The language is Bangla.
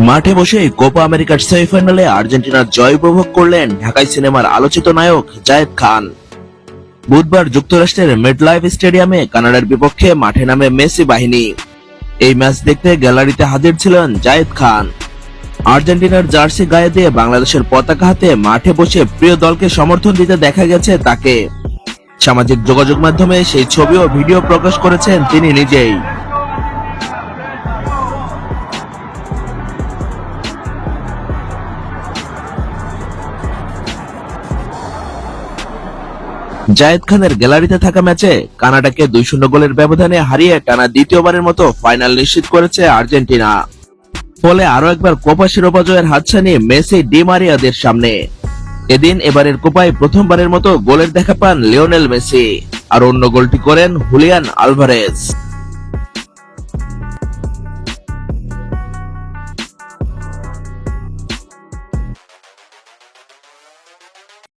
মাঠে বসে কোপা আমেরিকার সেমিফাইনালে আর্জেন্টিনার জয় উপভোগ করলেন ঢাকাই সিনেমার আলোচিত নায়ক জায়েদ খান। বুধবার যুক্তরাষ্ট্রের মেডলাইফ স্টেডিয়ামে কানাডার বিপক্ষে মাঠে নামে মেসি বাহিনী। এই ম্যাচ দেখতে গ্যালারিতে হাজির ছিলেন জায়েদ খান। আর্জেন্টিনার জার্সি গায়ে দিয়ে বাংলাদেশের পতাকা হাতে মাঠে বসে প্রিয় দলকে সমর্থন দিতে দেখা গেছে তাকে। সামাজিক যোগাযোগ মাধ্যমে সেই ছবি ও ভিডিও প্রকাশ করেছেন তিনি নিজেই। জায়েদ খানের গ্যালারিতে থাকা ম্যাচে কানাডাকে 2-0 গোলের ব্যবধানে হারিয়ে টানা দ্বিতীয়বারের মতো ফাইনাল নিশ্চিত করেছে আর্জেন্টিনা। ফলে আরো একবার কোপা শিরোপা জয়ের হাতছানি মেসি ডি মারিয়াদের সামনে। এদিন এবারের কোপায় প্রথমবারের মতো গোলের দেখা পান লিওনেল মেসি, আর অন্য গোলটি করেন হুলিয়ান আলভারেজ।